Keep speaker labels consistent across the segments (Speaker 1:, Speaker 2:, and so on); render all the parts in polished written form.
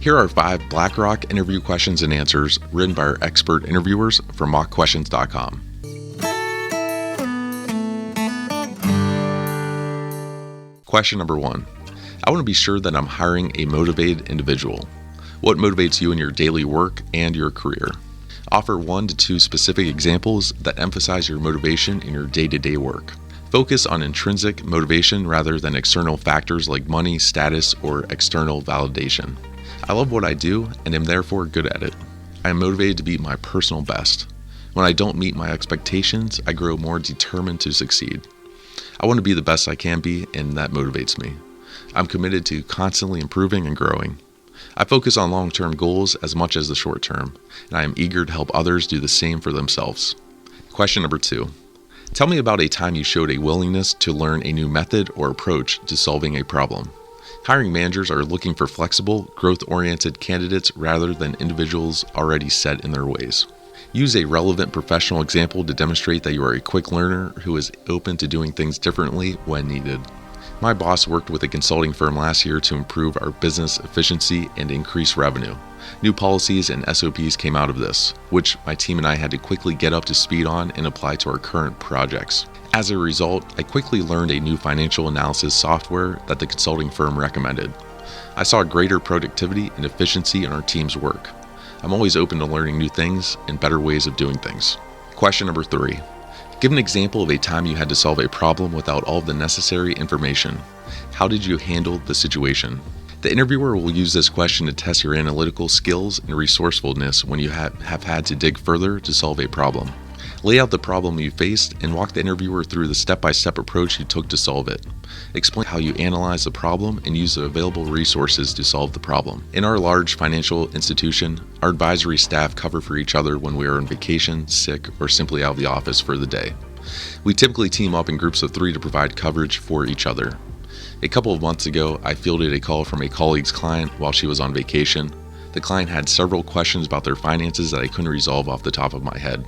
Speaker 1: Here are 5 BlackRock interview questions and answers written by our expert interviewers from mockquestions.com. Question number 1. I want to be sure that I'm hiring a motivated individual. What motivates you in your daily work and your career? Offer 1 to 2 specific examples that emphasize your motivation in your day-to-day work. Focus on intrinsic motivation rather than external factors like money, status, or external validation. I love what I do and am therefore good at it. I am motivated to be my personal best. When I don't meet my expectations, I grow more determined to succeed. I want to be the best I can be, and that motivates me. I'm committed to constantly improving and growing. I focus on long-term goals as much as the short-term, and I am eager to help others do the same for themselves. Question number 2. Tell me about a time you showed a willingness to learn a new method or approach to solving a problem. Hiring managers are looking for flexible, growth-oriented candidates rather than individuals already set in their ways. Use a relevant professional example to demonstrate that you are a quick learner who is open to doing things differently when needed. My boss worked with a consulting firm last year to improve our business efficiency and increase revenue. New policies and SOPs came out of this, which my team and I had to quickly get up to speed on and apply to our current projects. As a result, I quickly learned a new financial analysis software that the consulting firm recommended. I saw greater productivity and efficiency in our team's work. I'm always open to learning new things and better ways of doing things. Question number 3. Give an example of a time you had to solve a problem without all of the necessary information. How did you handle the situation? The interviewer will use this question to test your analytical skills and resourcefulness when you have had to dig further to solve a problem. Lay out the problem you faced and walk the interviewer through the step-by-step approach you took to solve it. Explain how you analyze the problem and use the available resources to solve the problem. In our large financial institution, our advisory staff cover for each other when we are on vacation, sick, or simply out of the office for the day. We typically team up in groups of 3 to provide coverage for each other. A couple of months ago, I fielded a call from a colleague's client while she was on vacation. The client had several questions about their finances that I couldn't resolve off the top of my head.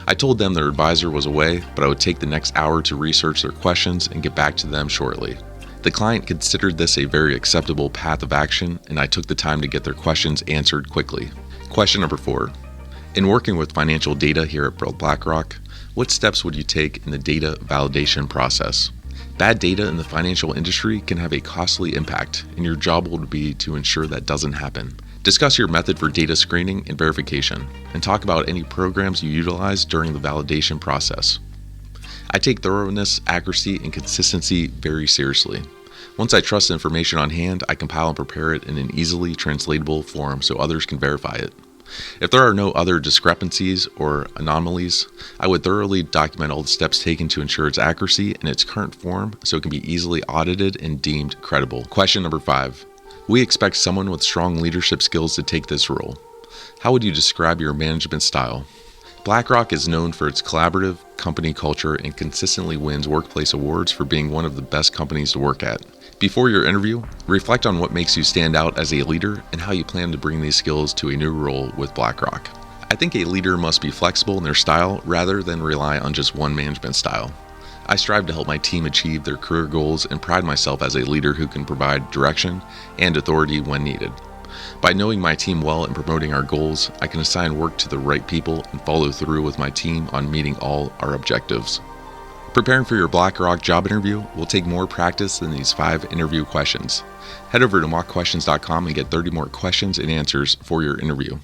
Speaker 1: I told them their advisor was away, but I would take the next hour to research their questions and get back to them shortly. The client considered this a very acceptable path of action, and I took the time to get their questions answered quickly. Question number 4. In working with financial data here at BlackRock, what steps would you take in the data validation process? Bad data in the financial industry can have a costly impact, and your job will be to ensure that doesn't happen. Discuss your method for data screening and verification, and talk about any programs you utilize during the validation process. I take thoroughness, accuracy, and consistency very seriously. Once I trust the information on hand, I compile and prepare it in an easily translatable form so others can verify it. If there are no other discrepancies or anomalies, I would thoroughly document all the steps taken to ensure its accuracy in its current form so it can be easily audited and deemed credible. Question number 5. We expect someone with strong leadership skills to take this role. How would you describe your management style? BlackRock is known for its collaborative company culture and consistently wins workplace awards for being one of the best companies to work at. Before your interview, reflect on what makes you stand out as a leader and how you plan to bring these skills to a new role with BlackRock. I think a leader must be flexible in their style rather than rely on just one management style. I strive to help my team achieve their career goals and pride myself as a leader who can provide direction and authority when needed. By knowing my team well and promoting our goals, I can assign work to the right people and follow through with my team on meeting all our objectives. Preparing for your BlackRock job interview will take more practice than these 5 interview questions. Head over to mockquestions.com and get 30 more questions and answers for your interview.